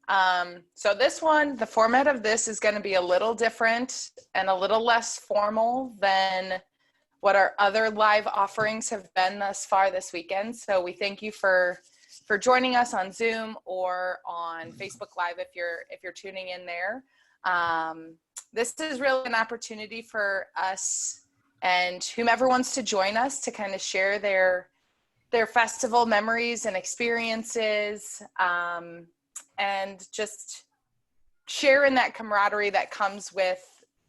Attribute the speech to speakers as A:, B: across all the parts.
A: So this one, the format of this is going to be a little different and a little less formal than what our other live offerings have been thus far this weekend. So we thank you for joining us on Zoom or on Facebook Live if you're tuning in there. This is really an opportunity for us and whomever wants to join us to kind of share their festival memories and experiences, and just share in that camaraderie that comes with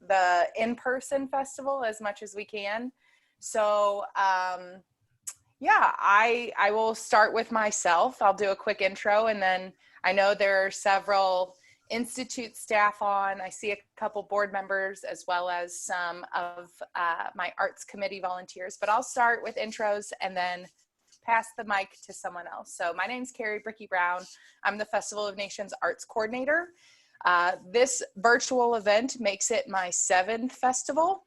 A: the in-person festival as much as we can. So yeah, I will start with myself. I'll do a quick intro, and then I know there are several Institute staff on. I see a couple board members as well as some of my arts committee volunteers, but I'll start with intros and then pass the mic to someone else. So my name's Carrie Bricky Brown. I'm the Festival of Nations Arts Coordinator. This virtual event makes it my 7th festival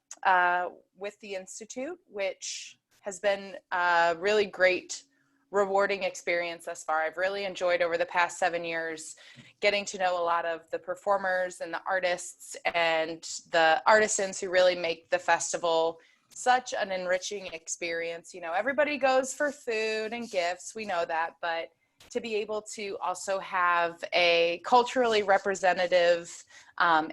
A: with the Institute, which has been a really great, rewarding experience thus far. I've really enjoyed over the past 7 years getting to know a lot of the performers and the artists and the artisans who really make the festival such an enriching experience. You know, everybody goes for food and gifts, we know that, but to be able to also have a culturally representative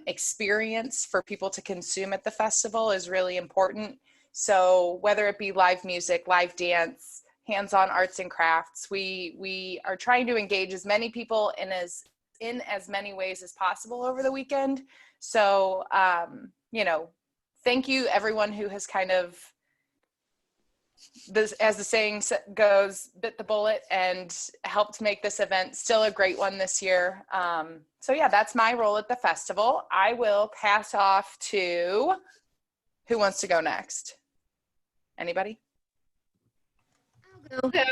A: experience for people to consume at the festival is really important. So whether it be live music, live dance, hands-on arts and crafts, we are trying to engage as many people in as many ways as possible over the weekend. So, you know, thank you everyone who has kind of, as the saying goes, bit the bullet and helped make this event still a great one this year. So yeah, that's my role at the festival. I will pass off to, who wants to go next? Anybody?
B: I'll go.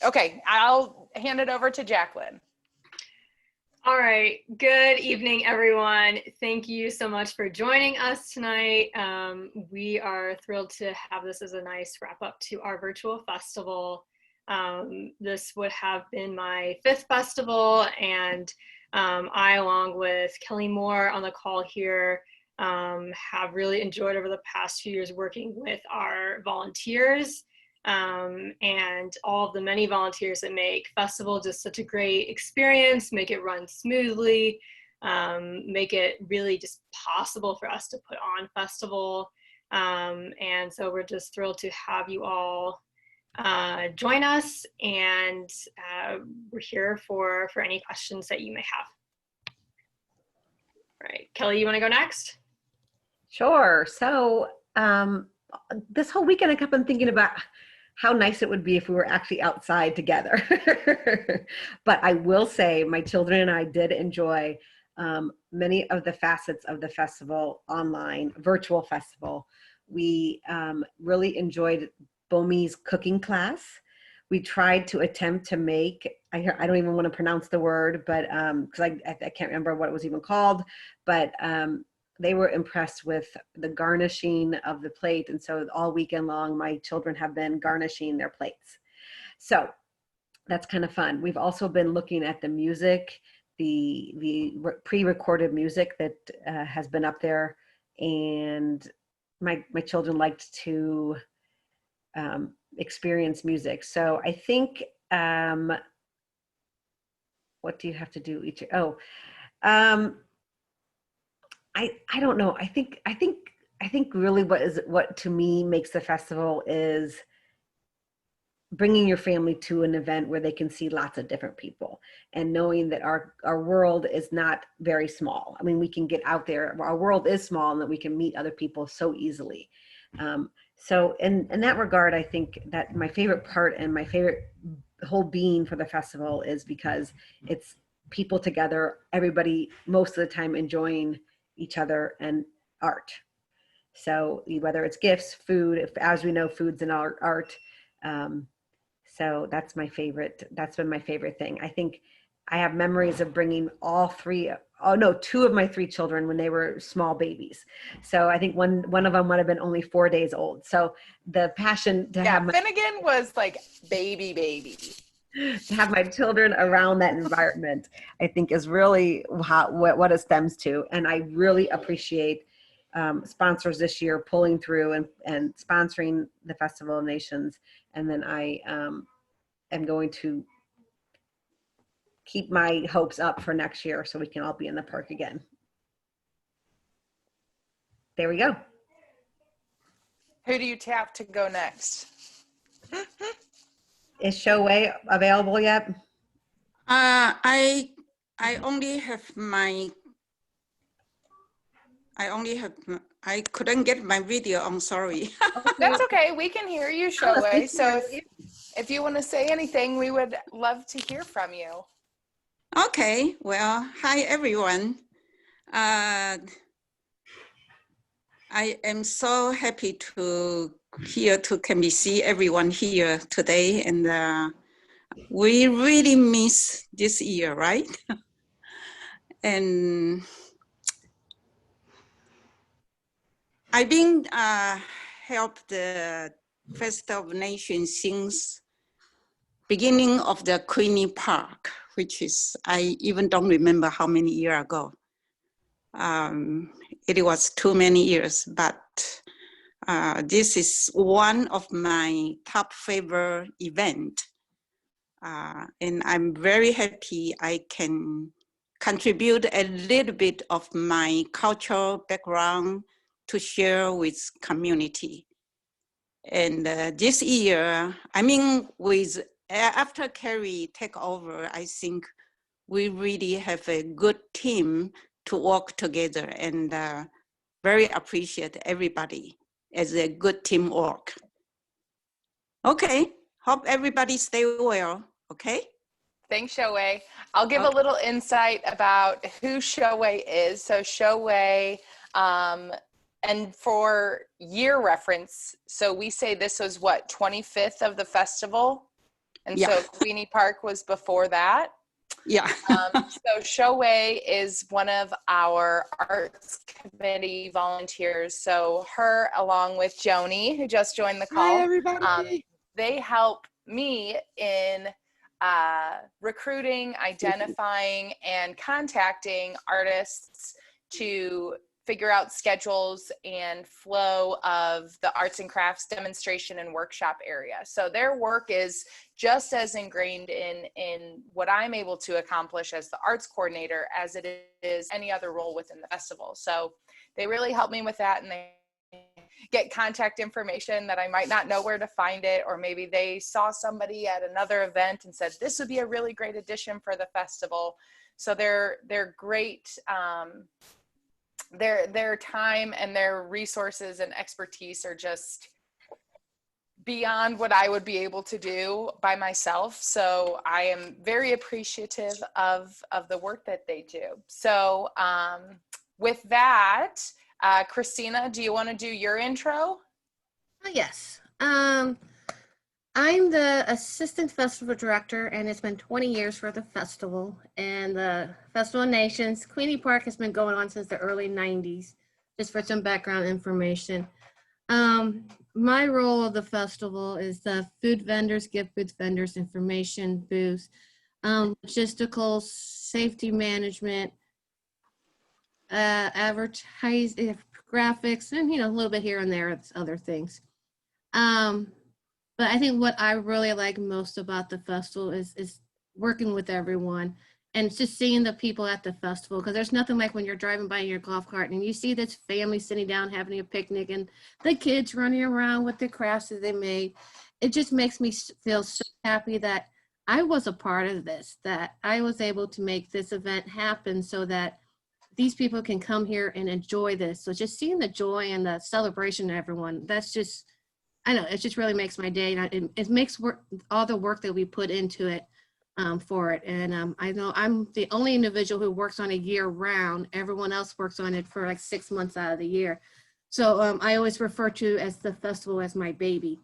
A: Okay, I'll hand it over to Jacqueline.
B: All right, good evening, everyone. Thank you so much for joining us tonight. We are thrilled to have this as a nice wrap up to our virtual festival. This would have been my 5th festival, and I, along with Kelly Moore on the call here, have really enjoyed over the past few years working with our volunteers and all of the many volunteers that make festival just such a great experience, make it run smoothly, make it really just possible for us to put on festival. And so we're just thrilled to have you all join us, and we're here for any questions that you may have. All right, Kelly, you want to go next?
C: Sure. So this whole weekend I kept on thinking about how nice it would be if we were actually outside together. But I will say my children and I did enjoy many of the facets of the festival online, virtual festival. We really enjoyed Bomi's cooking class. We tried to attempt to make, I don't even want to pronounce the word, but because I can't remember what it was even called, but they were impressed with the garnishing of the plate. And so all weekend long, my children have been garnishing their plates. So that's kind of fun. We've also been looking at the music, the pre-recorded music that has been up there. And my children liked to experience music. So I think, what do you have to do each? I don't know. I think really what to me makes the festival is bringing your family to an event where they can see lots of different people, and knowing that our world is not very small. I mean, we can get out there. Our world is small, and that we can meet other people so easily. So in that regard, I think that my favorite part and my favorite whole being for the festival is because it's people together, everybody most of the time enjoying each other and art. So whether it's gifts, food, as we know, food's an art. So that's my favorite. That's been my favorite thing. I think I have memories of bringing two of my 3 children when they were small babies. So I think one of them might have been only 4 days old. So the passion to have
A: Finnegan was like baby.
C: to have my children around that environment, I think is really what it stems to. And I really appreciate sponsors this year pulling through and sponsoring the Festival of Nations. And then I am going to keep my hopes up for next year so we can all be in the park again. There we go.
A: Who do you tap to go next?
C: Is Showway available yet?
D: I couldn't get my video. I'm sorry.
A: That's okay. We can hear you, Showway. So if you want to say anything, we would love to hear from you.
D: Okay. Well, hi everyone. I am so happy to can see everyone here today, and we really miss this year, right? And I've been helped the Festival of Nations since beginning of the Queenie Park, which is, I even don't remember how many years ago. It was too many years, but this is one of my top favorite event. And I'm very happy I can contribute a little bit of my cultural background to share with community. And this year, I mean, after Carrie take over, I think we really have a good team to work together, and very appreciate everybody as a good teamwork. Okay, hope everybody stay well, okay?
A: Thanks, Showway. I'll give a little insight about who Showway is. So Showway, and for year reference, so we say this was what, 25th of the festival? And
D: yeah.
A: So Queenie Park was before that.
D: Yeah.
A: So Showway is one of our arts committee volunteers. So her, along with Joni, who just joined the call,
D: Hi, everybody.
A: They help me in recruiting, identifying, and contacting artists to figure out schedules and flow of the arts and crafts demonstration and workshop area. So their work is just as ingrained in what I'm able to accomplish as the arts coordinator as it is any other role within the festival. So they really help me with that, and they get contact information that I might not know where to find it, or maybe they saw somebody at another event and said, this would be a really great addition for the festival. So they're great. Their time and their resources and expertise are just beyond what I would be able to do by myself. So I am very appreciative of the work that they do. So with that, Christina, do you want to do your intro?
E: Yes. I'm the assistant festival director, and it's been 20 years for the festival. And the Festival of Nations, Queenie Park has been going on since the early 90s, just for some background information. My role of the festival is the food vendors, give food vendors information booth, logistical, safety management, advertising, graphics, and a little bit here and there, other things. But I think what I really like most about the festival is working with everyone, and it's just seeing the people at the festival, because there's nothing like when you're driving by in your golf cart and you see this family sitting down having a picnic and the kids running around with the crafts that they made. It just makes me feel so happy that I was a part of this, that I was able to make this event happen so that these people can come here and enjoy this. So just seeing the joy and the celebration of everyone, that's just, I know, it just really makes my day. And it makes all the work that we put into it for it. And I know I'm the only individual who works on it year round. Everyone else works on it for like 6 months out of the year. So I always refer to as the festival as my baby,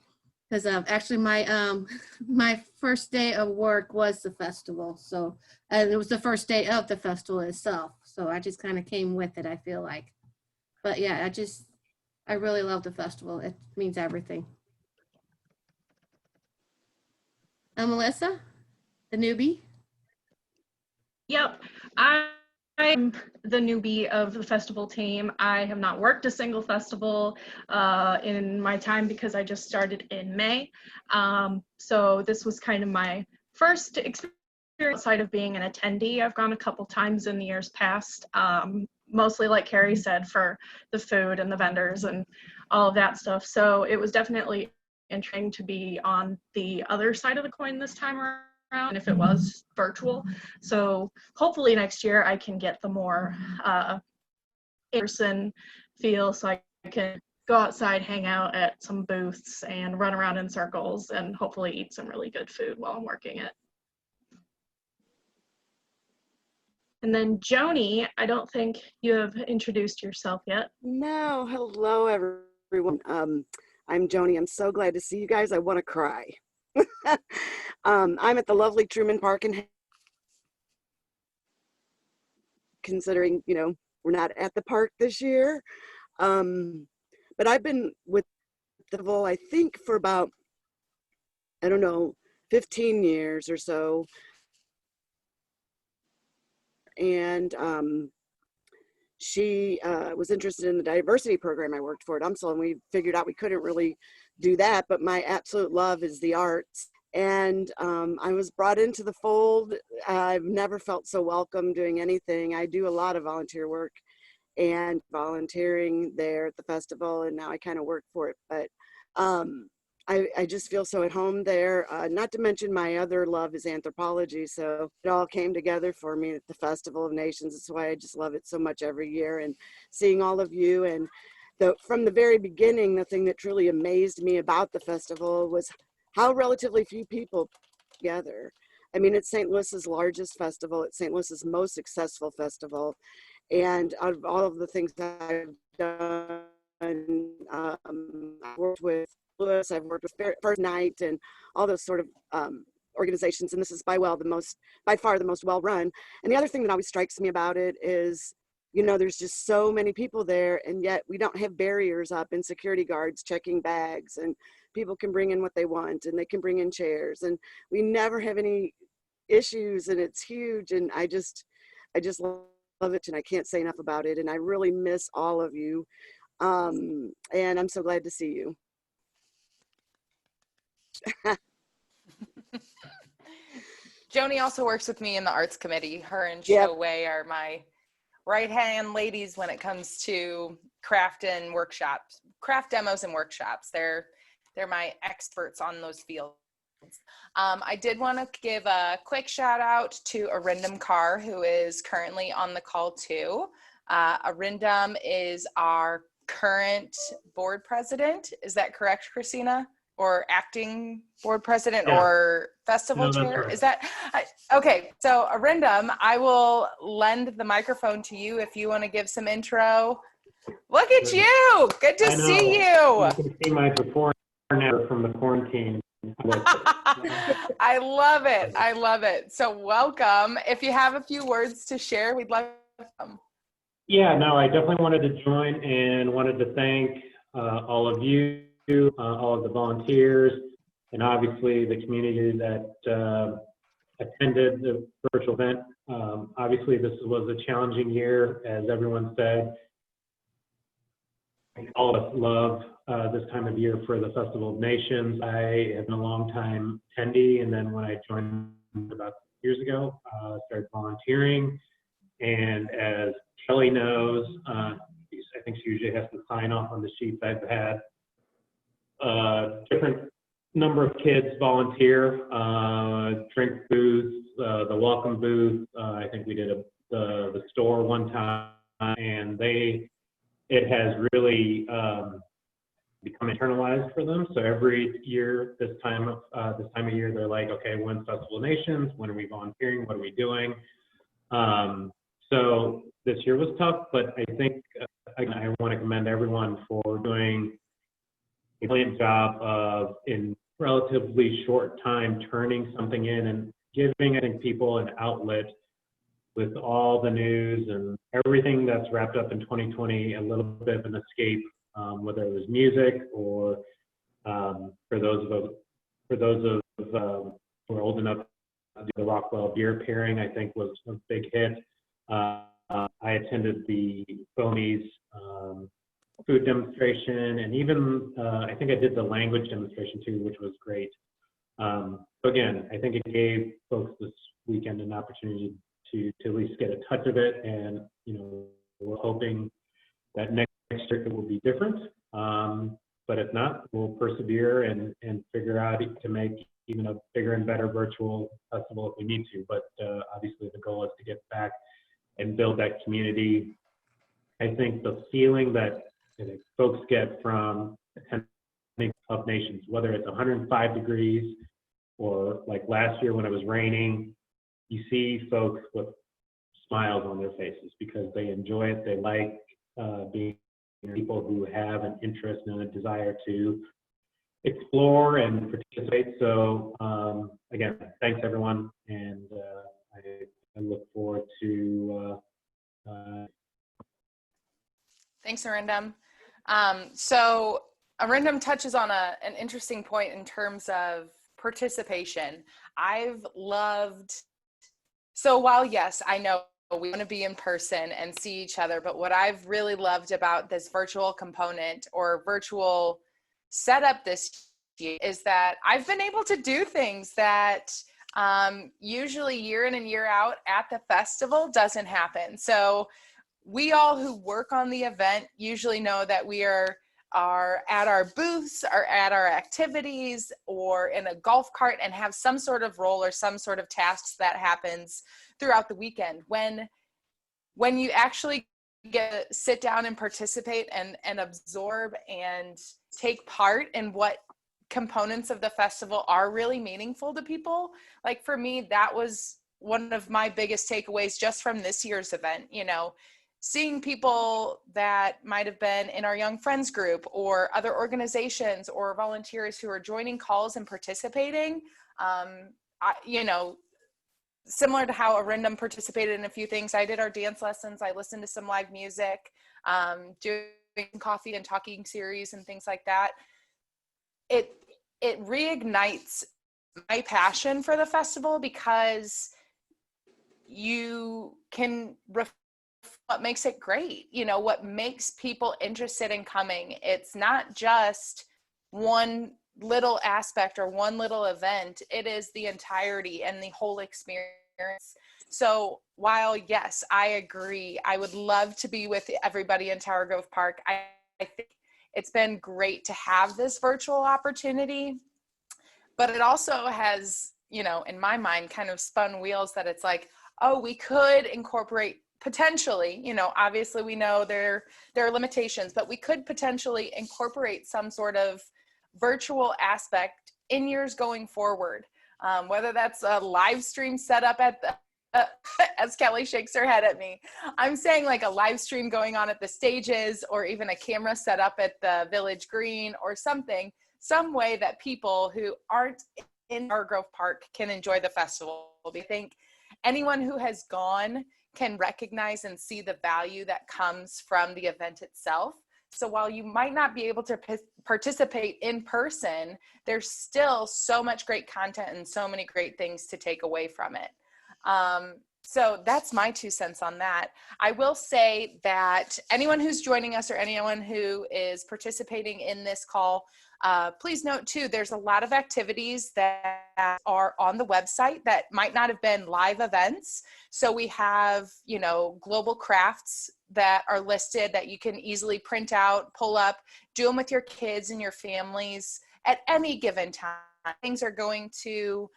E: because actually my first day of work was the festival. So, and it was the first day of the festival itself. So I just kind of came with it, I feel like. But yeah, I really love the festival. It means everything. Melissa? The newbie?
F: Yep, I'm the newbie of the festival team. I have not worked a single festival in my time because I just started in May. So this was kind of my first experience outside of being an attendee. I've gone a couple times in the years past, mostly like Carrie said, for the food and the vendors and all of that stuff. So it was definitely interesting to be on the other side of the coin this time around, if it was virtual. So hopefully next year I can get the more in-person feel, so I can go outside, hang out at some booths and run around in circles and hopefully eat some really good food while I'm working it. And then Joni, I don't think you have introduced yourself yet.
G: No, hello everyone. I'm Joni. I'm so glad to see you guys. I want to cry. I'm at the lovely Truman Park, and considering, you know, we're not at the park this year. But I've been with the festival, I think, for about, I don't know, 15 years or so. And she was interested in the diversity program I worked for at UMSL, and we figured out we couldn't really do that, but my absolute love is the arts. And I was brought into the fold. I've never felt so welcome doing anything. I do a lot of volunteer work and volunteering there at the festival, and now I kind of work for it, but I just feel so at home there. Not to mention my other love is anthropology, so it all came together for me at the Festival of Nations. That's why I just love it so much every year, and seeing all of you. And from the very beginning, the thing that truly amazed me about the festival was how relatively few people together. I mean, it's St. Louis's largest festival. It's St. Louis's most successful festival. And out of all of the things that I've done, I've worked with Louis, I've worked with First Night and all those sort of organizations, and this is by far the most well run. And the other thing that always strikes me about it is, you know, there's just so many people there, and yet we don't have barriers up and security guards checking bags, and people can bring in what they want, and they can bring in chairs, and we never have any issues, and it's huge. And I just love it, and I can't say enough about it, and I really miss all of you, and I'm so glad to see you.
A: Joni also works with me in the arts committee. Her and
G: Yep.
A: Wei are my right-hand ladies when it comes to craft demos and workshops. They're my experts on those fields. I did want to give a quick shout out to Arindam Kaur, who is currently on the call too. Arindam is our current board president. Is that correct, Christina? Or acting board president, yeah. Or festival chair? Right. Is that, okay, so Arindam, I will lend the microphone to you if you want to give some intro. Look at you, good to see you.
H: You can see my before and after from the quarantine.
A: I love it, I love it. So welcome. If you have a few words to share, we'd love them.
H: Yeah, no, I definitely wanted to join and wanted to thank all of you, all of the volunteers, and obviously the community that attended the virtual event. Obviously this was a challenging year, as everyone said. All of us love this time of year for the Festival of Nations. I have been a long time attendee, and then when I joined about years ago, started volunteering. And as Kelly knows, I think she usually has to sign off on the sheets. I've had different number of kids volunteer, drink booths, the welcome booth. I think we did the store one time, and it has really become internalized for them. So every year, this time of year, they're like, okay, when's Festival of Nations? When are we volunteering? What are we doing? So this year was tough, but I think I want to commend everyone for doing a brilliant job of, in relatively short time, turning something in and giving, I think, people an outlet with all the news and everything that's wrapped up in 2020, a little bit of an escape, whether it was music or for those of who are old enough the Rockwell beer pairing, I think, was a big hit. I attended the FoN's food demonstration, and even I think I did the language demonstration too, which was great. So again, I think it gave folks this weekend an opportunity to at least get a touch of it, and we're hoping that next year it will be different. But if not, we'll persevere and figure out to make even a bigger and better virtual festival if we need to. But obviously the goal is to get back and build that community. I think the feeling that folks get from attending Hub Nations, whether it's 105 degrees or like last year when it was raining, you see folks with smiles on their faces because they enjoy it. They like being people who have an interest and a desire to explore and participate. So again, thanks everyone, and I look forward to
A: Thanks, Arindam. So Arindam touches on an interesting point in terms of participation. So while yes, I know we want to be in person and see each other, but what I've really loved about this virtual component or virtual setup this year is that I've been able to do things that usually year in and year out at the festival doesn't happen. So we all who work on the event usually know that we are at our booths or at our activities or in a golf cart and have some sort of role or some sort of tasks that happens throughout the weekend. When you actually sit down and participate and absorb and take part in what components of the festival are really meaningful to people, like for me, that was one of my biggest takeaways just from this year's event. Seeing people that might have been in our Young Friends group or other organizations or volunteers who are joining calls and participating, similar to how Arindam participated in a few things. I did our dance lessons. I listened to some live music, doing coffee and talking series and things like that. It reignites my passion for the festival because you can what makes it great, what makes people interested in coming. It's not just one little aspect or one little event. It is the entirety and the whole experience. So while yes, I agree, I would love to be with everybody in Tower Grove Park. I think it's been great to have this virtual opportunity, but it also has, in my mind, kind of spun wheels that it's like, oh, we could incorporate potentially, obviously we know there are limitations, but we could potentially incorporate some sort of virtual aspect in years going forward, whether that's a live stream setup at the as Kelly shakes her head at me, I'm saying like a live stream going on at the stages, or even a camera set up at the Village Green or something, some way that people who aren't in our Grove Park can enjoy the festival. I think anyone who has gone can recognize and see the value that comes from the event itself. So while you might not be able to participate in person, there's still so much great content and so many great things to take away from it. So that's my 2 cents on that. I will say that anyone who's joining us or anyone who is participating in this call, please note too, there's a lot of activities that are on the website that might not have been live events. So we have, global crafts that are listed that you can easily print out, pull up, do them with your kids and your families at any given time. Things are going to,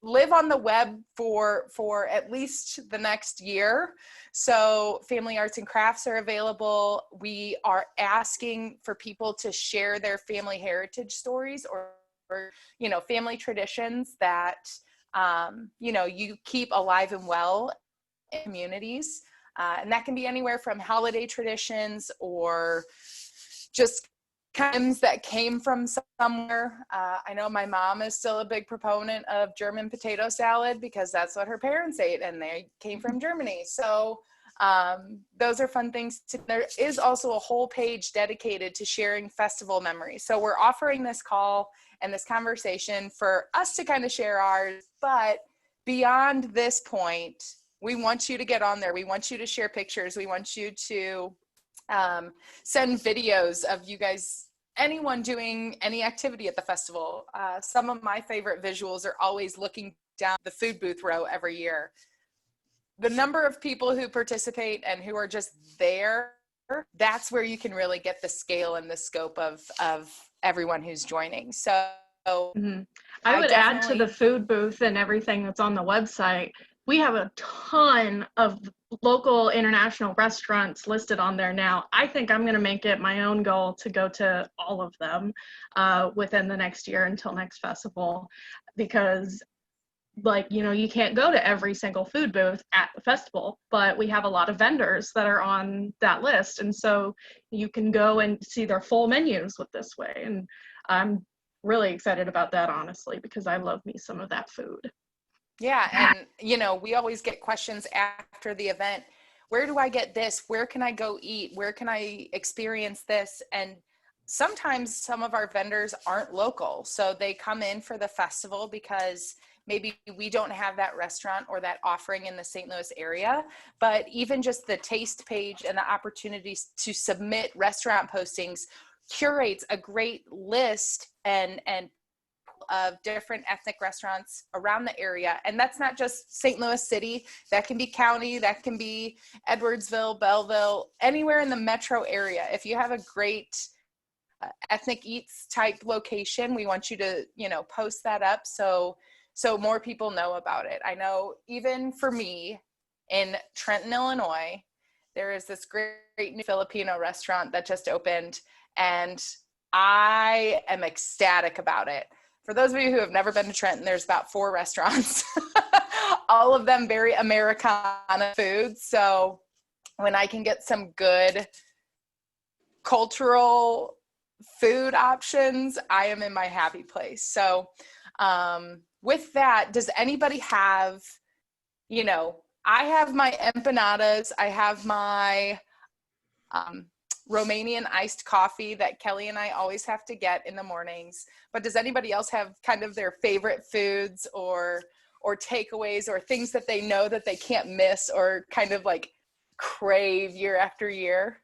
A: live on the web for at least the next year. So family arts and crafts are available. We are asking for people to share their family heritage stories or family traditions that, you keep alive and well in communities. And that can be anywhere from holiday traditions or just items that came from somewhere. I know my mom is still a big proponent of German potato salad because that's what her parents ate and they came from Germany. So those are fun things. There is also a whole page dedicated to sharing festival memories. So we're offering this call and this conversation for us to kind of share ours. But beyond this point, we want you to get on there. We want you to share pictures. We want you to send videos of you guys, anyone doing any activity at the festival. Some of my favorite visuals are always looking down the food booth row every year. The number of people who participate and who are just there, that's where you can really get the scale and the scope of everyone who's joining. So
F: I would add to the food booth and everything that's on the website. We have a ton of local international restaurants listed on there now. I think I'm going to make it my own goal to go to all of them within the next year until next festival, because like, you know, you can't go to every single food booth at the festival, but we have a lot of vendors that are on that list. And so you can go and see their full menus with this way. And I'm really excited about that, honestly, because I love me some of that food.
A: Yeah. And, you know, we always get questions after the event. Where do I get this? Where can I go eat? Where can I experience this? And sometimes some of our vendors aren't local. So they come in for the festival because maybe we don't have that restaurant or that offering in the St. Louis area, but even just the taste page and the opportunities to submit restaurant postings curates a great list and of different ethnic restaurants around the area. And that's not just St. Louis City, that can be county, that can be Edwardsville, Belleville, anywhere in the metro area. If you have a great ethnic eats type location, we want you to, you know, post that up so more people know about it. I know even for me in Trenton, Illinois, there is this great new Filipino restaurant that just opened, and I am ecstatic about it. For those of you who have never been to Trenton, there's about 4 restaurants, all of them very Americana food. So when I can get some good cultural food options, I am in my happy place. So with that, does anybody have, you know, I have my empanadas, I have my Romanian iced coffee that Kelly and I always have to get in the mornings, but does anybody else have kind of their favorite foods or takeaways or things that they know that they can't miss or kind of like crave year after year?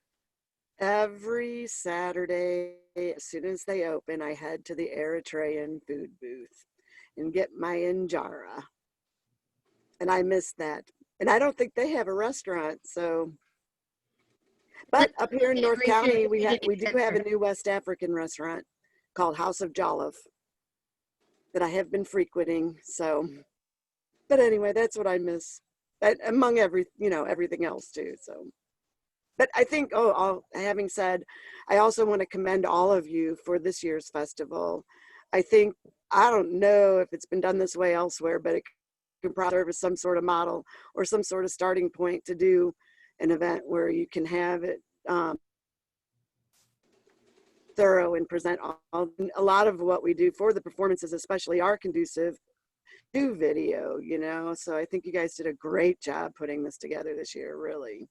G: Every Saturday, as soon as they open, I head to the Eritrean food booth and get my injera. And I miss that. And I don't think they have a restaurant, so. But up here in North County, we do have a new West African restaurant called House of Jollof that I have been frequenting. So, but anyway, that's what I miss, among everything else too. So, but I think, having said, I also want to commend all of you for this year's festival. I don't know if it's been done this way elsewhere, but it can probably serve as some sort of model or some sort of starting point to do an event where you can have it thorough and present a lot of what we do for the performances, especially are conducive to video, you know. So I think you guys did a great job putting this together this year, really.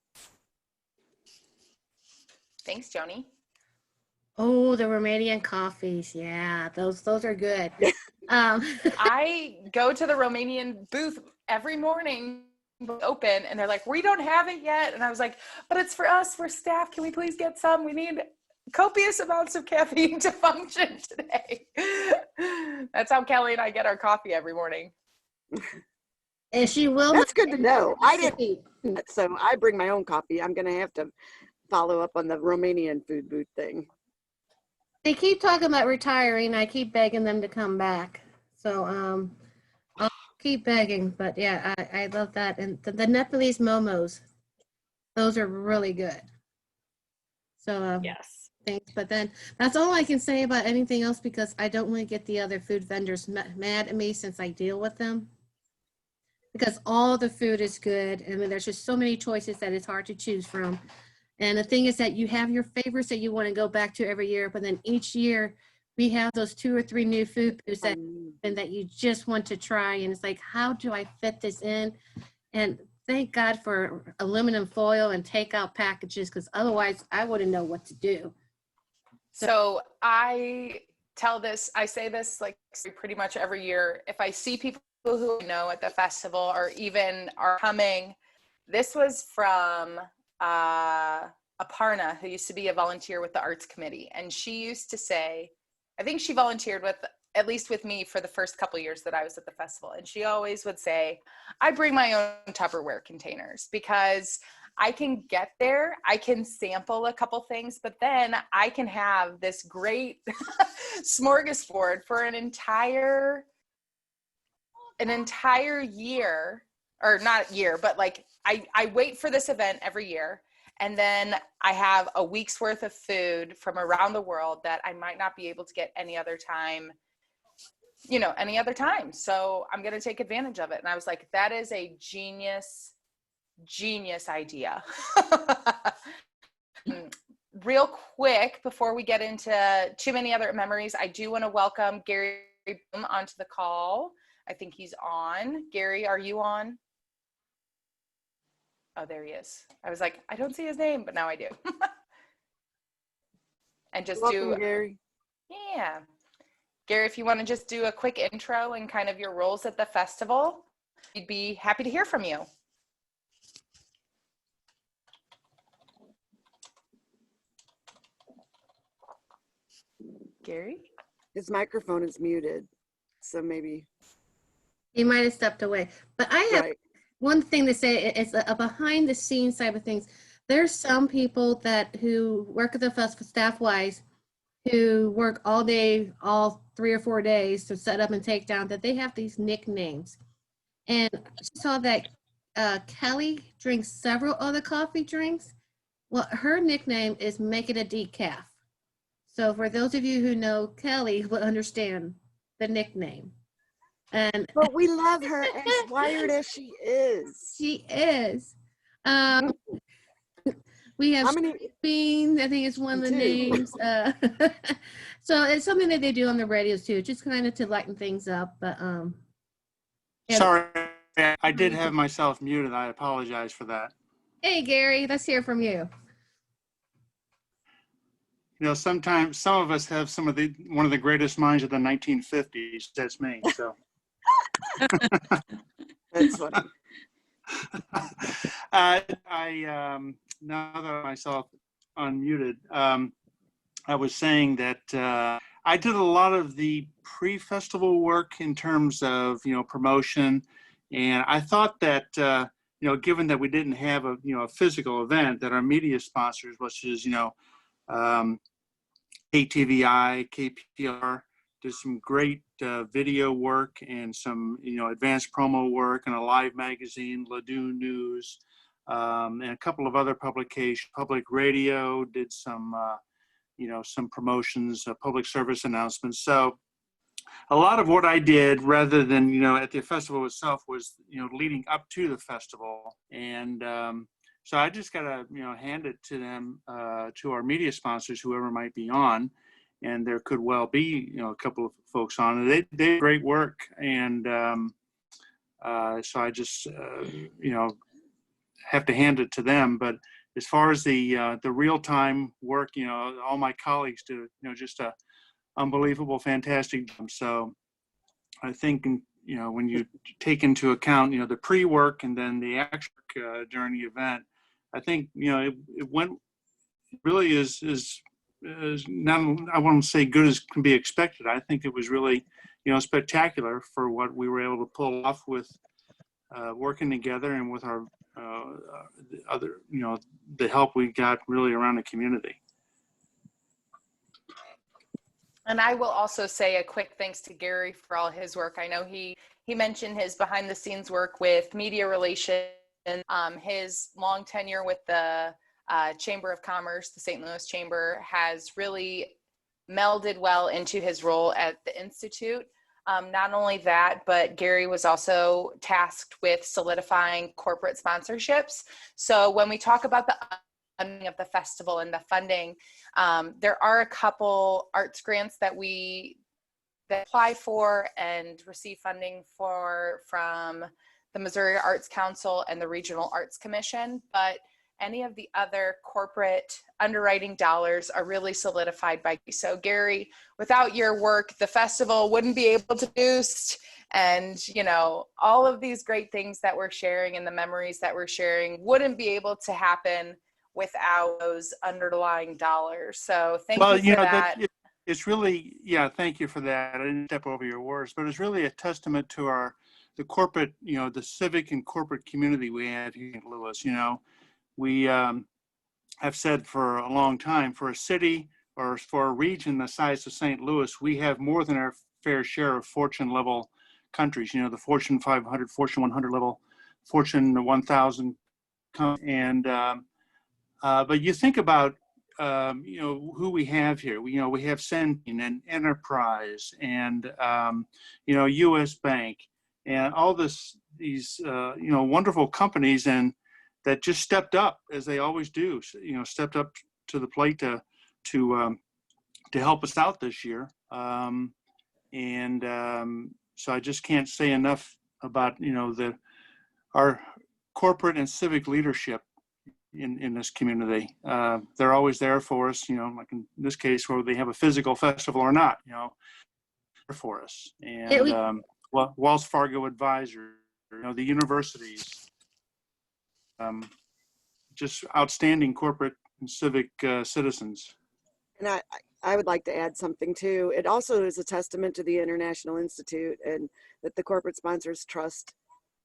A: Thanks, Joni.
E: Oh, the Romanian coffees. Yeah, those are good.
A: I go to the Romanian booth every morning open and they're like, we don't have it yet. And I was like, but it's for us, we're staff. Can we please get some? We need copious amounts of caffeine to function today. That's how Kelly and I get our coffee every morning.
E: And she will.
G: That's good to know. I didn't. So I bring my own coffee. I'm going to have to follow up on the Romanian food booth thing.
E: They keep talking about retiring. I keep begging them to come back. So I'll keep begging. But yeah, I love that. And the Nepalese momos, those are really good. So
B: yes.
E: Thanks. But then that's all I can say about anything else, because I don't want to get the other food vendors mad at me since I deal with them. Because all the food is good. I mean, there's just so many choices that it's hard to choose from. And the thing is that you have your favorites that you want to go back to every year, but then each year we have those 2 or 3 new food booths that you just want to try. And it's like, how do I fit this in? And thank God for aluminum foil and takeout packages, because otherwise I wouldn't know what to do.
A: So I tell this, I say this like pretty much every year. If I see people who I know at the festival or even are coming, this was from Aparna, who used to be a volunteer with the arts committee. And she used to say, I think she volunteered with, at least with me, for the first couple years that I was at the festival. And she always would say, I bring my own Tupperware containers because I can get there, I can sample a couple things, but then I can have this great smorgasbord for an entire year, or not year, but like I wait for this event every year. And then I have a week's worth of food from around the world that I might not be able to get any other time. So I'm going to take advantage of it. And I was like, that is a genius idea. Real quick, before we get into too many other memories, I do want to welcome Gary Boom onto the call. I think he's on. Gary, are you on? Oh, there he is. I was like, I don't see his name, but now I do. And just
G: Welcome, Gary.
A: Yeah. Gary, if you want to just do a quick intro and kind of your roles at the festival, we'd be happy to hear from you. Gary?
G: His microphone is muted, so maybe.
E: He might have stepped away. But I have
G: Right.
E: one thing to say. It's a behind the scenes type of things. There's some people who work at the festival staff-wise who work all day, all 3 or 4 days to set up and take down, that they have these nicknames. And I saw that Kelly drinks several other coffee drinks. Well, her nickname is Make It a Decaf. So for those of you who know Kelly, will understand the nickname.
G: But we love her as wired as she is.
E: She is. We have Bean, I think it's one of the names. So it's something that they do on the radios too, just kind of to lighten things up. But yeah.
I: Sorry, I did have myself muted. I apologize for that.
E: Hey Gary, let's hear from you.
I: You know, sometimes some of us have one of the greatest minds of the 1950s. That's me. So.
G: That's funny.
I: Now that myself unmuted, I was saying that I did a lot of the pre-festival work in terms of, promotion. And I thought that, given that we didn't have a physical event, that our media sponsors, which is, KTVI, KPR, did some great video work and some, advanced promo work, and a live magazine, Ladue News, and a couple of other publications. Public Radio did some, some promotions, public service announcements. So a lot of what I did, rather than, at the festival itself, was, leading up to the festival. And so I just got to, hand it to them, to our media sponsors, whoever might be on. And there could well be, a couple of folks on. They did great work. And so I just, have to hand it to them. But as far as the real-time work, all my colleagues do, just a unbelievable, fantastic job. So I think, when you take into account, the pre-work and then the actual during the event, I think, it went really is not, I won't say good as can be expected. I think it was really, spectacular for what we were able to pull off with working together and with our other, the help we got really around the community.
A: And I will also say a quick thanks to Gary for all his work. I know he mentioned his behind the scenes work with media relations, his long tenure with the Chamber of Commerce, the St. Louis Chamber, has really melded well into his role at the Institute. Not only that, but Gary was also tasked with solidifying corporate sponsorships. So when we talk about the funding of the festival and the funding, there are a couple arts grants that we apply for and receive funding for from the Missouri Arts Council and the Regional Arts Commission. But any of the other corporate underwriting dollars are really solidified by you. So Gary, without your work, the festival wouldn't be able to boost, and all of these great things that we're sharing and the memories that we're sharing wouldn't be able to happen without those underlying dollars. So thank you for that.
I: It's really, thank you for that. I didn't step over your words, but it's really a testament to the corporate, the civic and corporate community we have here in St. Louis. We have said for a long time, for a city or for a region the size of St. Louis, we have more than our fair share of Fortune level countries, the Fortune 500, Fortune 100 level, Fortune 1000. And, but you think about, who we have here. We have Centene and Enterprise and, US Bank and all these, wonderful companies and that just stepped up, as they always do, stepped up to the plate to help us out this year. So I just can't say enough about, our corporate and civic leadership in this community. They're always there for us, like in this case, whether they have a physical festival or not, for us. And Wells Fargo Advisor, the universities, just outstanding corporate and civic citizens.
G: And I would like to add something too. It also is a testament to the International Institute, and that the corporate sponsors trust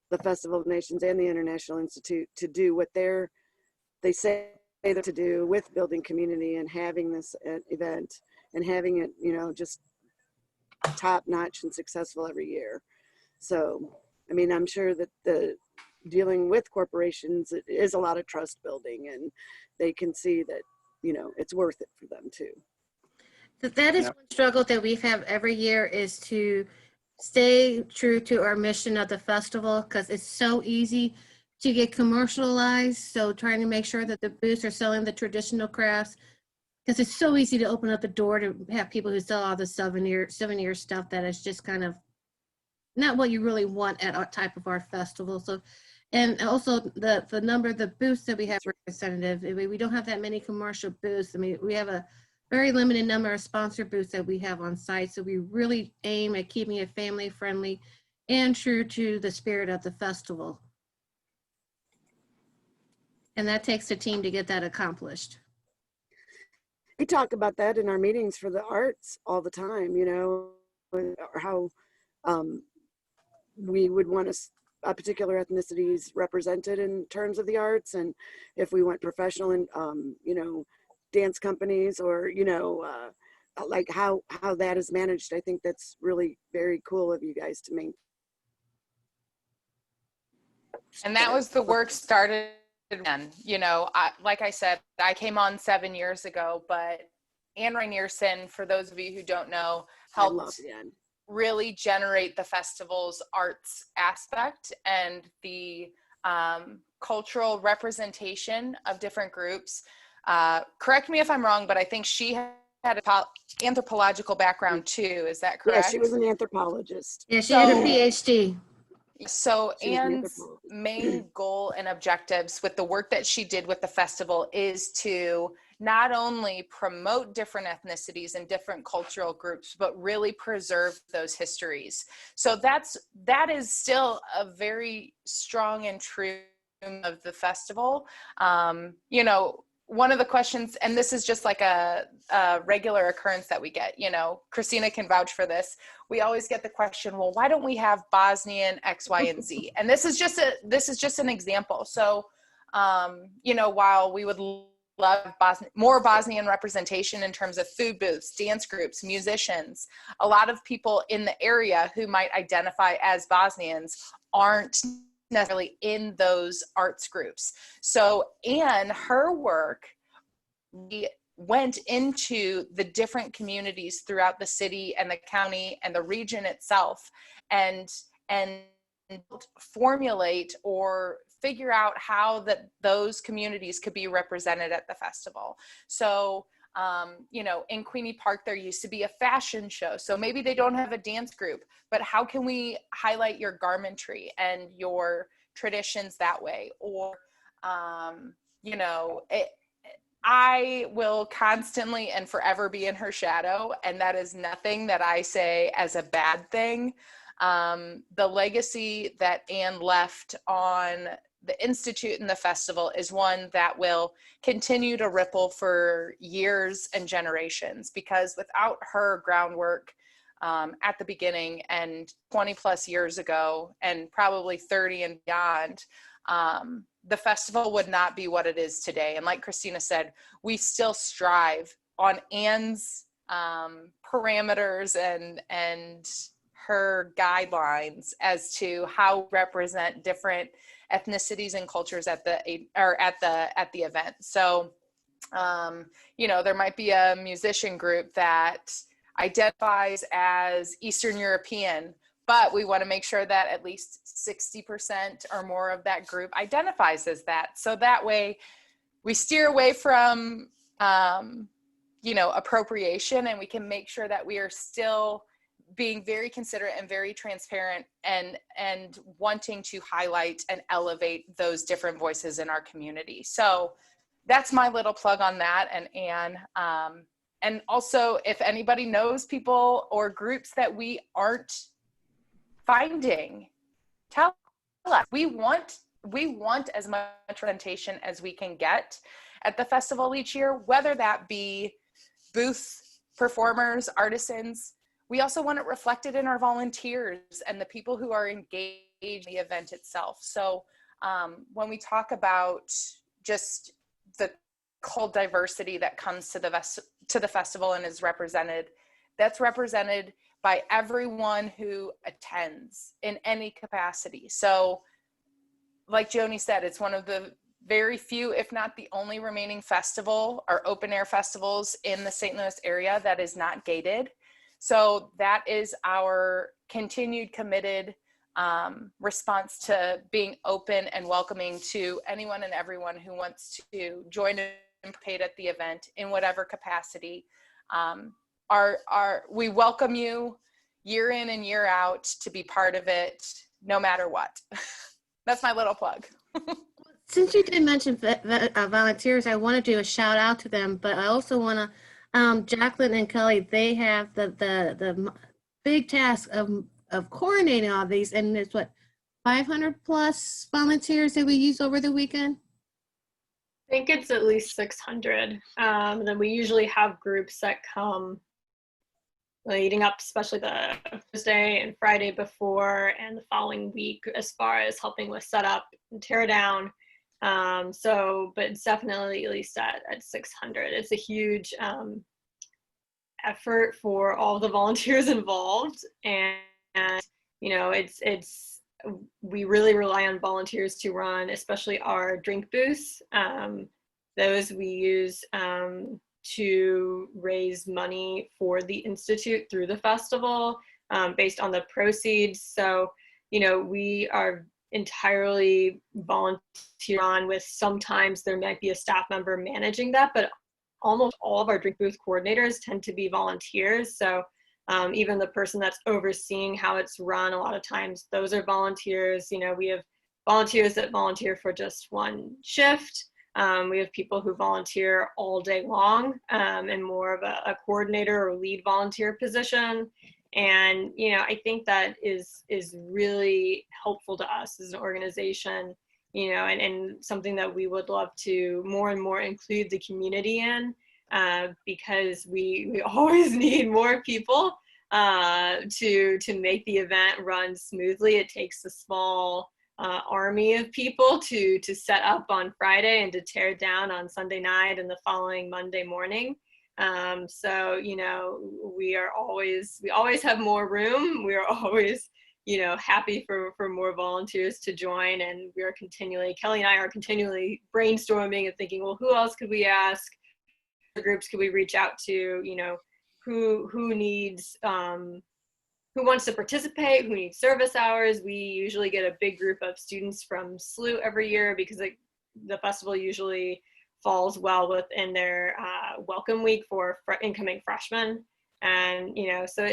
G: the Festival of Nations and the International Institute to do what they say they're to do with building community and having this event and having it, just top notch and successful every year. So, I mean, I'm sure that dealing with corporations, it is a lot of trust building, and they can see that, it's worth it for them too.
E: That is one struggle that we have every year, is to stay true to our mission of the festival, because it's so easy to get commercialized. So trying to make sure that the booths are selling the traditional crafts, because it's so easy to open up the door to have people who sell all the souvenir stuff that is just kind of not what you really want at our type of our festival. So, and also the number of the booths that we have representative, we don't have that many commercial booths. I mean, we have a very limited number of sponsor booths that we have on site. So we really aim at keeping it family friendly and true to the spirit of the festival. And that takes a team to get that accomplished.
G: We talk about that in our meetings for the arts all the time, how we would want a particular ethnicities represented in terms of the arts, and if we want professional and dance companies, or like how that is managed. I think that's really very cool of you guys to make.
A: And that was the work started then. Like I said, I came on 7 years ago, but Ann Rainierson, for those of you who don't know, helped really generate the festival's arts aspect and the cultural representation of different groups. Correct me if I'm wrong, but I think she had an anthropological background too. Is that correct?
G: Yeah, she was an anthropologist.
E: Yeah, she had her PhD.
A: So Ann's main goal and objectives with the work that she did with the festival is to not only promote different ethnicities and different cultural groups, but really preserve those histories. So that is still a very strong and true of the festival. One of the questions, and this is just like a regular occurrence that we get, Christina can vouch for this. We always get the question, well, why don't we have Bosnian X, Y, and Z? And this is just an example. So, while we would love more Bosnian representation in terms of food booths, dance groups, musicians, a lot of people in the area who might identify as Bosnians aren't necessarily in those arts groups. So Anne, her work, we went into the different communities throughout the city and the county and the region itself and formulate or figure out how those communities could be represented at the festival. So in Queenie Park, there used to be a fashion show. So maybe they don't have a dance group, but how can we highlight your garmentry and your traditions that way? Or you know, I will constantly and forever be in her shadow, and that is nothing that I say as a bad thing. The legacy that Anne left on the Institute and the festival is one that will continue to ripple for years and generations, because without her groundwork at the beginning and 20 plus years ago, and probably 30 and beyond, the festival would not be what it is today. And like Christina said, we still strive on Anne's parameters and her guidelines as to how represent different ethnicities and cultures at the event. So, you know, there might be a musician group that identifies as Eastern European, but we want to make sure that at least 60% or more of that group identifies as that. So that way we steer away from, you know, appropriation, and we can make sure that we are still being very considerate and very transparent and wanting to highlight and elevate those different voices in our community. So that's my little plug on that. And Anne, and also if anybody knows people or groups that we aren't finding, tell us. We want as much representation as we can get at the festival each year, whether that be booth performers, artisans. We also want it reflected in our volunteers and the people who are engaged in the event itself. So when we talk about just the whole diversity that comes to the festival and is represented, that's represented by everyone who attends in any capacity. So like Joni said, it's one of the very few, if not the only remaining festival or open air festivals in the St. Louis area that is not gated. So that is our continued committed response to being open and welcoming to anyone and everyone who wants to join and participate at the event in whatever capacity. We welcome you year in and year out to be part of it, no matter what. That's my little plug.
E: Since you did mention volunteers, I want to do a shout out to them, but I also want to, Jacqueline and Kelly, they have the big task of coordinating all these, and there's what, 500 plus volunteers that we use over the weekend?
B: I think it's at least 600. And then we usually have groups that come leading up, especially the Thursday and Friday before and the following week, as far as helping with setup and tear down. But it's definitely at least at 600. It's a huge effort for all the volunteers involved, and you know, we really rely on volunteers to run, especially our drink booths. Those we use to raise money for the Institute through the festival, based on the proceeds. So, you know, we are entirely volunteer on with, sometimes there might be a staff member managing that, but almost all of our drink booth coordinators tend to be volunteers. So even the person that's overseeing how it's run, a lot of times those are volunteers. You know, we have volunteers that volunteer for just one shift. We have people who volunteer all day long, and more of a coordinator or lead volunteer position. And, you know, I think that is really helpful to us as an organization, you know, and something that we would love to more and more include the community in, because we always need more people to make the event run smoothly. It takes a small army of people to set up on Friday and to tear down on Sunday night and the following Monday morning. So, you know, we always have more room. We are always, you know, happy for more volunteers to join. And we are Kelly and I are continually brainstorming and thinking, well, who else could we ask? What groups could we reach out to? You know, who needs, who wants to participate, who needs service hours. We usually get a big group of students from SLU every year, because the festival usually falls well within their welcome week for incoming freshmen. And, you know, so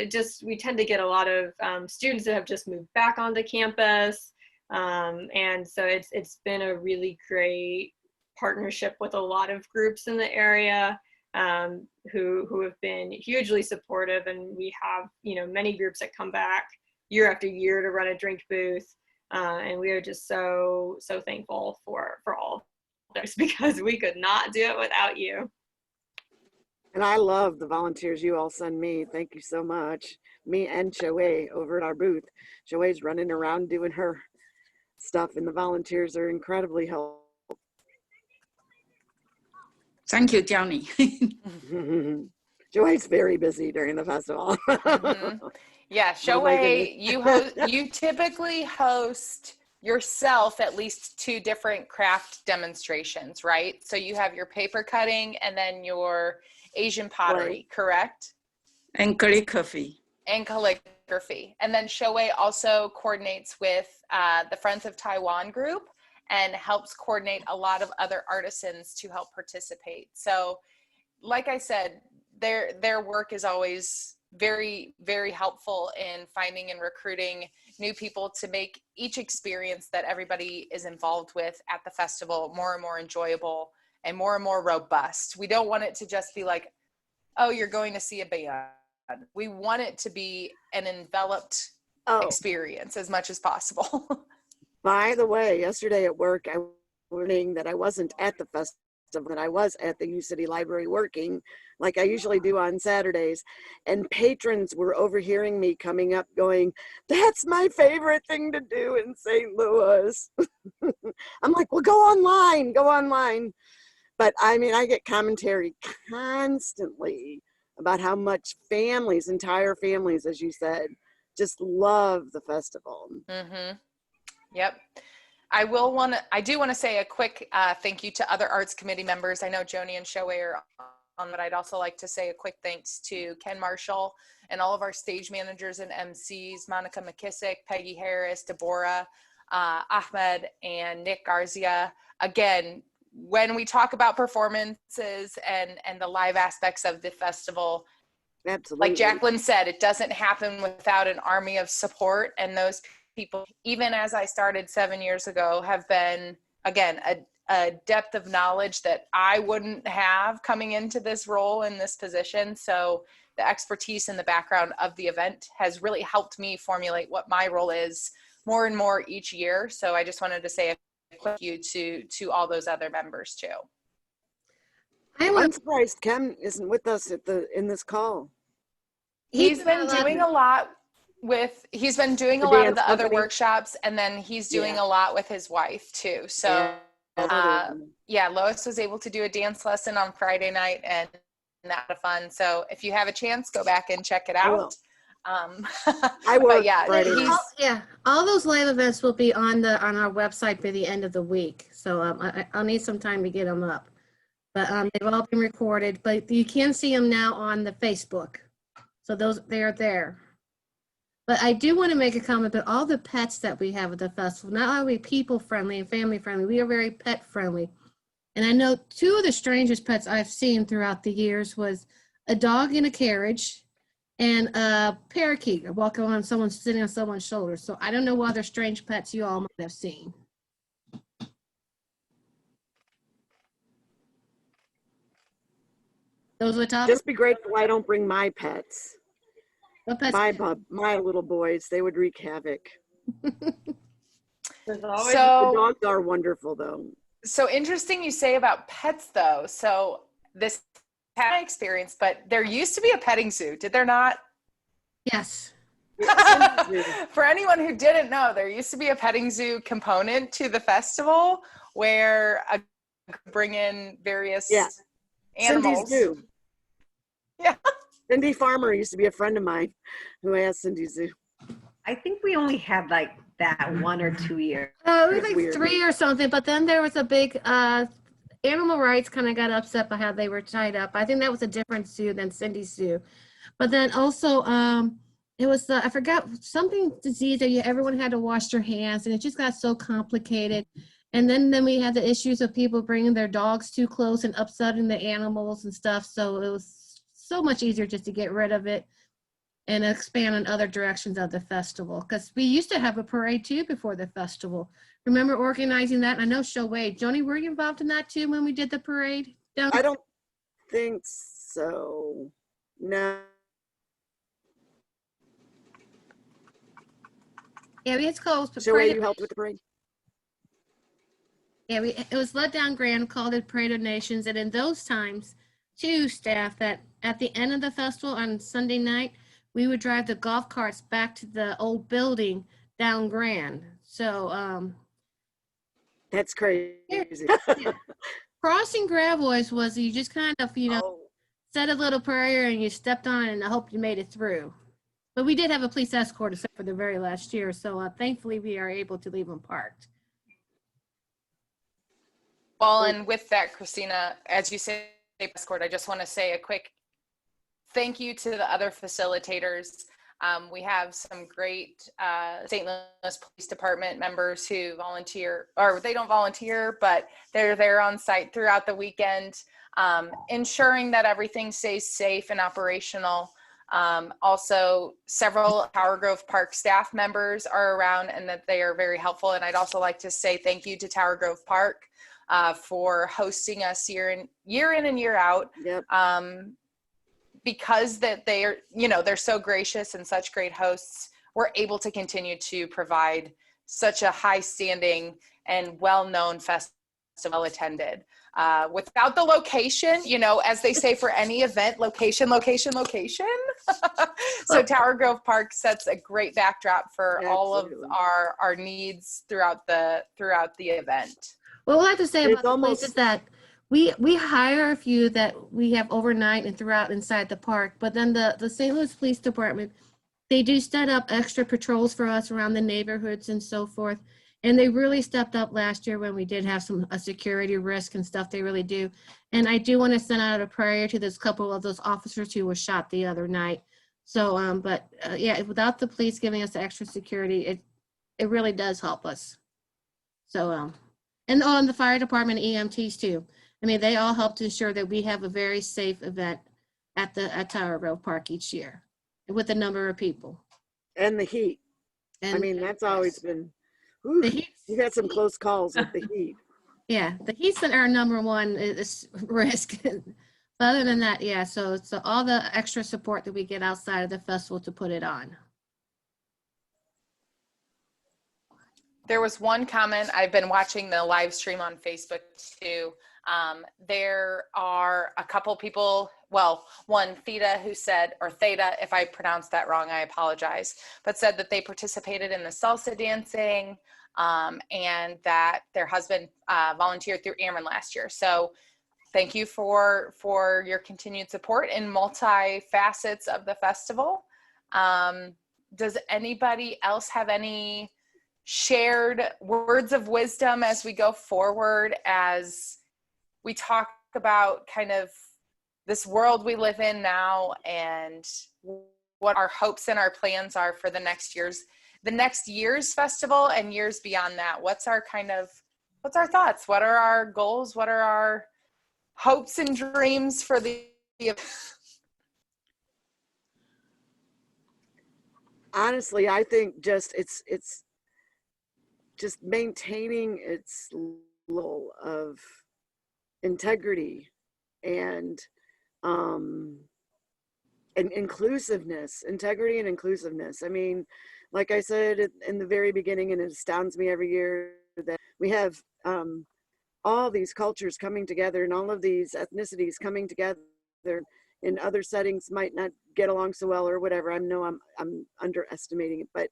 B: we tend to get a lot of students that have just moved back onto campus. And so it's been a really great partnership with a lot of groups in the area who have been hugely supportive, and we have, you know, many groups that come back year after year to run a drink booth, and we are just so thankful for all of this, because we could not do it without you.
G: And I love the volunteers you all send me. Thank you so much. Me and Shoei over at our booth. Shoei's running around doing her stuff, and the volunteers are incredibly helpful.
D: Thank you, Johnny.
G: Shoei's very busy during the festival.
A: Yeah,
G: Oh my
A: Shoei, you typically host yourself at least 2 different craft demonstrations, right? So you have your paper cutting and then your Asian pottery,
G: Right.
A: correct?
D: And calligraphy.
A: And calligraphy. And then Shoei also coordinates with the Friends of Taiwan group and helps coordinate a lot of other artisans to help participate. So like I said, their work is always very, very helpful in finding and recruiting new people to make each experience that everybody is involved with at the festival more and more enjoyable and more robust. We don't want it to just be like, oh, you're going to see a band. We want it to be an enveloped experience as much as possible.
G: By the way, yesterday at work, I was learning that I wasn't at the festival, that I was at the U City Library working like I usually do on Saturdays. And patrons were overhearing me coming up going, that's my favorite thing to do in St. Louis. I'm like, well, go online. But I mean, I get commentary constantly about how much families, entire families, as you said, just love the festival.
A: Mm-hmm. Yep. I do want to say a quick thank you to other arts committee members. I know Joni and Shoei are on, but I'd also like to say a quick thanks to Ken Marshall and all of our stage managers and MCs, Monica McKissick, Peggy Harris, Deborah, Ahmed, and Nick Garzia. Again, when we talk about performances and the live aspects of the festival,
G: absolutely,
A: like Jacqueline said, it doesn't happen without an army of support, and those people, even as I started 7 years ago, have been, again, a depth of knowledge that I wouldn't have coming into this role in this position. So the expertise and the background of the event has really helped me formulate what my role is more and more each year. So I just wanted to say a quick thank you to all those other members too.
G: I'm surprised Ken isn't with us in this call.
A: He's been doing a lot with, he's been doing a lot of the other workshops, and then he's doing a lot with his wife too. So yeah, Lois was able to do a dance lesson on Friday night, and that was fun. So if you have a chance, go back and check it out.
G: I work Friday.
E: All those live events will be on our website by the end of the week. So I'll need some time to get them up. But they've all been recorded, but you can see them now on the Facebook. So they're there. But I do want to make a comment about all the pets that we have at the festival. Not only are we people friendly and family friendly, we are very pet friendly. And I know 2 of the strangest pets I've seen throughout the years was a dog in a carriage and a parakeet walking on sitting on someone's shoulder. So I don't know what other strange pets you all might have seen. Those are the top.
G: Just be grateful I don't bring my pets.
E: What pets?
G: My little boys, they would wreak havoc.
A: So
G: the dogs are wonderful though.
A: So interesting you say about pets though. So this had my experience, but there used to be a petting zoo, did there not?
E: Yes.
A: For anyone who didn't know, there used to be a petting zoo component to the festival where I bring in various animals.
G: Cindy's Zoo.
A: Yeah.
G: Cindy Farmer used to be a friend of mine who has Cindy Zoo.
C: I think we only had like that 1 or 2 years.
E: It was like weird. 3 or something, but then there was a big animal rights kind of got upset by how they were tied up. I think that was a different zoo than Cindy's Zoo. But then also it was, I forgot, something disease that everyone had to wash their hands, and it just got so complicated. And then we had the issues of people bringing their dogs too close and upsetting the animals and stuff. So it was so much easier just to get rid of it. and expand on other directions of the festival. Because we used to have a parade too before the festival. Remember organizing that? I know Shoei. Joni, were you involved in that too when we did the parade?
G: I don't think so. No.
E: Yeah, it's called
G: Shoei, you helped with the parade?
E: Yeah, it was Let Down Grand, called it Parade of Nations. And in those times, too, staff, that at the end of the festival on Sunday night, we would drive the golf carts back to the old building down Grand. So
G: That's crazy.
E: yeah. Crossing Gravois was you just kind of, said a little prayer and you stepped on it and I hope you made it through. But we did have a police escort except for the very last year. So thankfully we are able to leave them parked.
A: Well, and with that, Christina, as you say, escort, I just want to say a quick thank you to the other facilitators. We have some great St. Louis Police Department members who volunteer, or they don't volunteer, but they're there on site throughout the weekend, ensuring that everything stays safe and operational. Also, several Tower Grove Park staff members are around and that they are very helpful. And I'd also like to say thank you to Tower Grove Park for hosting us year in and year out.
G: Yep.
A: Because that they are, they're so gracious and such great hosts, we're able to continue to provide such a high standing and well-known festival, well attended. Without the location, as they say for any event, location. So Tower Grove Park sets a great backdrop for all of our needs throughout the event.
E: What we'll have to say about the place is that we hire a few that we have overnight and throughout inside the park, but then the St. Louis Police Department, they do set up extra patrols for us around the neighborhoods and so forth. And they really stepped up last year when we did have a security risk and stuff. They really do. And I do want to send out a prayer to this couple of those officers who were shot the other night. So, yeah, without the police giving us the extra security, it really does help us. So, and the fire department, EMTs too. I mean, they all help to ensure that we have a very safe event at Tower Grove Park each year with a number of people.
G: And the heat. And that's always been, you've had some close calls with the heat.
E: Yeah, the heat's our number one risk. But other than that, yeah, so all the extra support that we get outside of the festival to put it on.
A: There was one comment. I've been watching the live stream on Facebook too. There are a couple people, well, one Theta who said, or Theta, if I pronounced that wrong, I apologize, but said that they participated in the salsa dancing and that their husband volunteered through Airman last year. So thank you for your continued support in multi-facets of the festival. Does anybody else have any shared words of wisdom as we go forward, as we talk about kind of this world we live in now and what our hopes and our plans are for the next year's festival and years beyond that? What's our thoughts? What are our goals? What are our hopes and dreams for the
G: Honestly, I think it's just maintaining its level of integrity and inclusiveness, integrity and inclusiveness. I mean, like I said in the very beginning, and it astounds me every year that we have all these cultures coming together and all of these ethnicities coming together in other settings might not get along so well or whatever. I know I'm underestimating it, but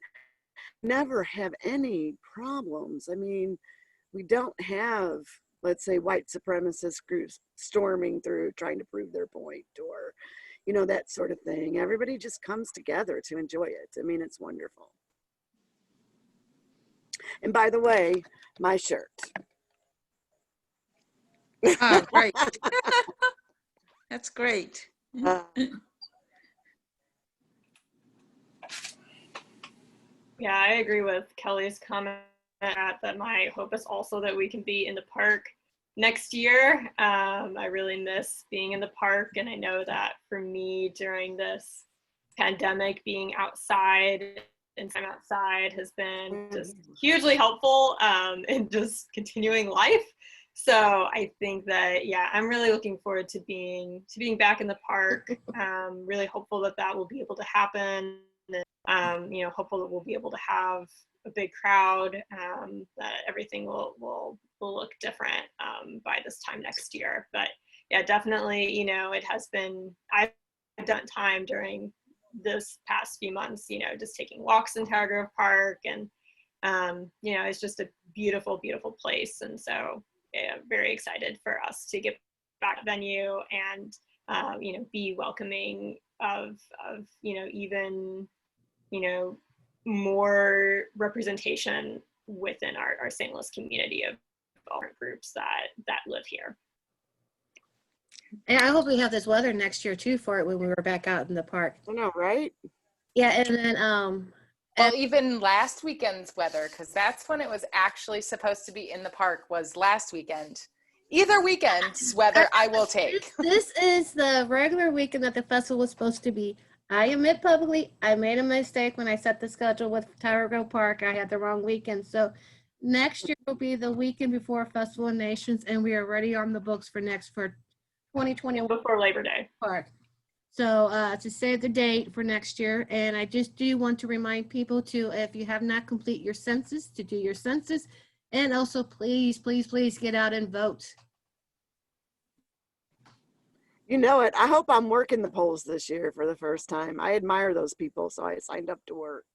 G: never have any problems. I mean, we don't have, let's say, white supremacist groups storming through trying to prove their point or, that sort of thing. Everybody just comes together to enjoy it. I mean, it's wonderful. And by the way, my shirt.
D: Oh, great. That's great.
B: Yeah, I agree with Kelly's comment that my hope is also that we can be in the park next year. I really miss being in the park, and I know that for me during this pandemic, being outside and time outside has been just hugely helpful in just continuing life. So I think that, yeah, I'm really looking forward to being back in the park. Really hopeful that that will be able to happen. You know, hopeful that we'll be able to have a big crowd, that everything will look different by this time next year. But yeah, definitely, you know, it has been, I've done time during this past few months, you know, just taking walks in Tower Grove Park, and you know, it's just a beautiful, beautiful place. And so yeah, very excited for us to get back to the venue and you know, be welcoming of you know, even, you know, more representation within our St. Louis community of all groups that live here.
E: And I hope we have this weather next year too for it when we were back out in the park.
G: I know, right?
E: Yeah, and then
A: Well, even last weekend's weather, because that's when it was actually supposed to be in the park, was last weekend. Either weekend's weather I will take.
E: This is the regular weekend that the festival was supposed to be. I admit publicly, I made a mistake when I set the schedule with Tower Grove Park. I had the wrong weekend. So next year will be the weekend before Festival of Nations, and we are already on the books for 2021
B: Before Labor Day.
E: Park. So to save the date for next year, and I just do want to remind people to, if you have not complete your census, to do your census, and also please, please, please get out and vote.
G: You know it. I hope I'm working the polls this year for the first time. I admire those people, so I signed up to work.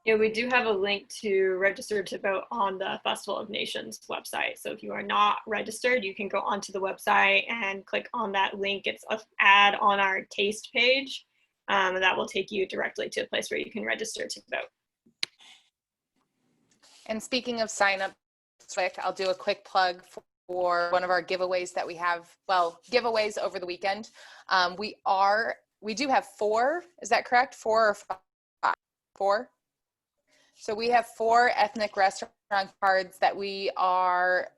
B: Yeah, we do have a link to register to vote on the Festival of Nations website. So if you are not registered, you can go onto the website and click on that link. It's an ad on our taste page, and that will take you directly to a place where you can register to vote.
A: And speaking of sign up, I'll do a quick plug for one of our giveaways that we have, well, giveaways over the weekend. We do have 4, is that correct? 4 or 5? 4? So we have 4 ethnic restaurant cards that we are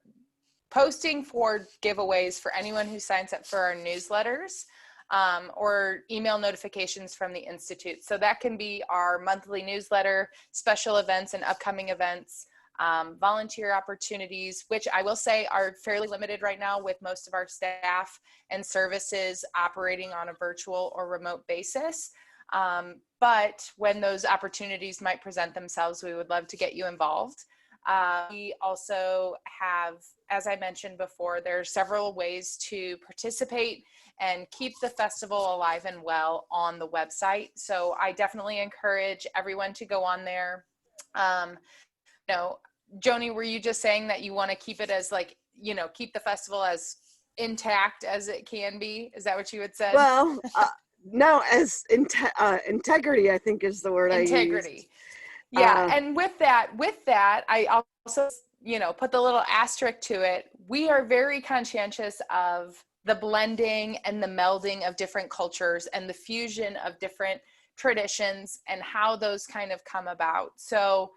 A: posting for giveaways for anyone who signs up for our newsletters or email notifications from the Institute. So that can be our monthly newsletter, special events and upcoming events, volunteer opportunities, which I will say are fairly limited right now with most of our staff and services operating on a virtual or remote basis. But when those opportunities might present themselves, we would love to get you involved. We also have, as I mentioned before, there are several ways to participate and keep the festival alive and well on the website. So I definitely encourage everyone to go on there. You know, Joni, were you just saying that you want to keep it as like, you know, keep the festival as intact as it can be? Is that what you had said?
G: Well, no, as integrity, I think is the word I use.
A: Integrity. Yeah, and with that, I also, you know, put the little asterisk to it. We are very conscientious of the blending and the melding of different cultures and the fusion of different traditions and how those kind of come about. So,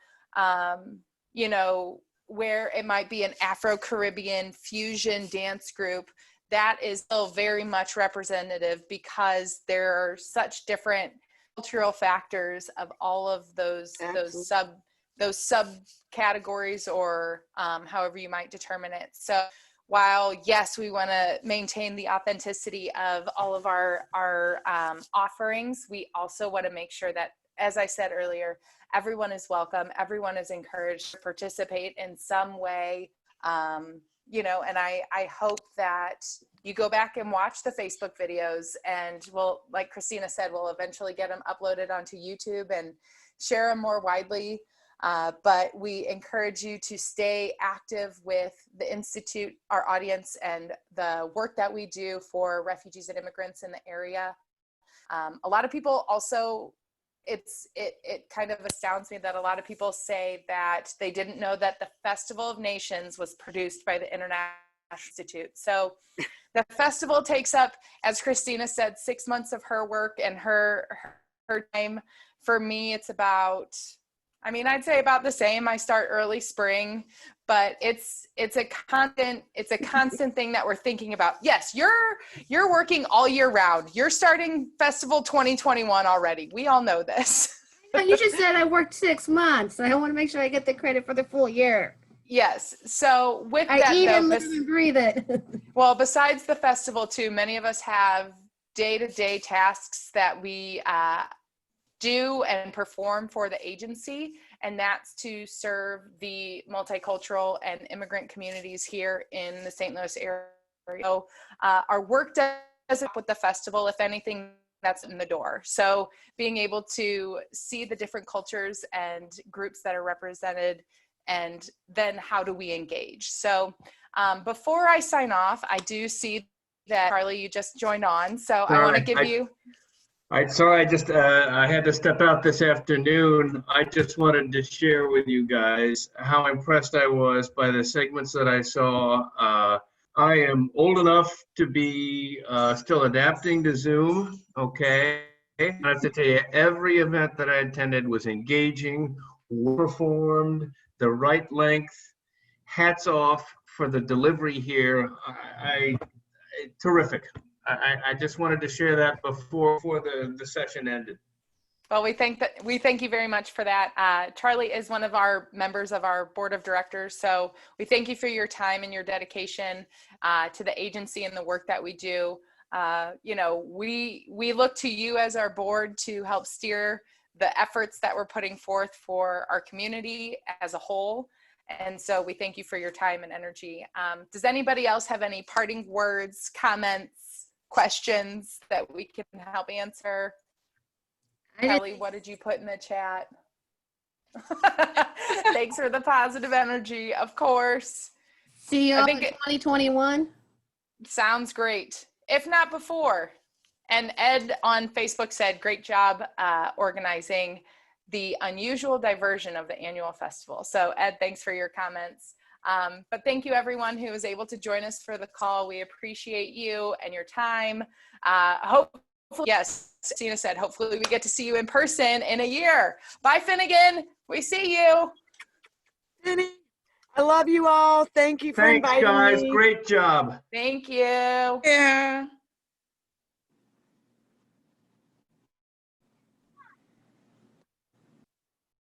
A: you know, where it might be an Afro-Caribbean fusion dance group, that is still very much representative because there are such different cultural factors of all of those subcategories or however you might determine it. So while yes, we want to maintain the authenticity of all of our offerings, we also want to make sure that, as I said earlier, everyone is welcome, everyone is encouraged to participate in some way. You know, and I hope that you go back and watch the Facebook videos, and we'll, like Christina said, we'll eventually get them uploaded onto YouTube and share them more widely. But we encourage you to stay active with the Institute, our audience, and the work that we do for refugees and immigrants in the area. A lot of people also, it kind of astounds me that a lot of people say that they didn't know that the Festival of Nations was produced by the International Institute. So the festival takes up, as Christina said, 6 months of her work and her time. For me, it's about I mean, I'd say about the same. I start early spring, but it's a constant thing that we're thinking about. Yes, you're working all year round. You're starting Festival 2021 already. We all know this.
E: You just said I worked 6 months. I want to make sure I get the credit for the full year.
A: Yes. So with
E: I
A: that,
E: eat
A: though,
E: and live and breathe it.
A: well, besides the festival too, many of us have day-to-day tasks that we do and perform for the agency, and that's to serve the multicultural and immigrant communities here in the St. Louis area. So our work does up with the festival, if anything, that's in the door. So being able to see the different cultures and groups that are represented, and then how do we engage? So before I sign off, I do see that Carlie, you just joined on, so I want to give you.
J: Sorry, I had to step out this afternoon. I just wanted to share with you guys how impressed I was by the segments that I saw. I am old enough to be still adapting to Zoom, okay? I have to tell you, every event that I attended was engaging, performed, the right length. Hats off for the delivery here. Terrific. I just wanted to share that before the session ended.
A: Well, we thank you very much for that. Charlie is one of our members of our board of directors, so we thank you for your time and your dedication to the agency and the work that we do. You know, we look to you as our board to help steer the efforts that we're putting forth for our community as a whole. And so we thank you for your time and energy. Does anybody else have any parting words, comments, questions that we can help answer? Kelly, what did you put in the chat? Thanks for the positive energy, of course.
E: See you all in 2021.
A: Sounds great. If not before. And Ed on Facebook said, great job organizing the unusual diversion of the annual festival. So Ed, thanks for your comments. But thank you everyone who was able to join us for the call. We appreciate you and your time. Hopefully, yes, Christina said, hopefully we get to see you in person in a year. Bye, Finnegan. We see you.
G: Finny, I love you all. Thank you for inviting me.
J: Thanks, guys. Great job.
A: Thank you.
D: Yeah.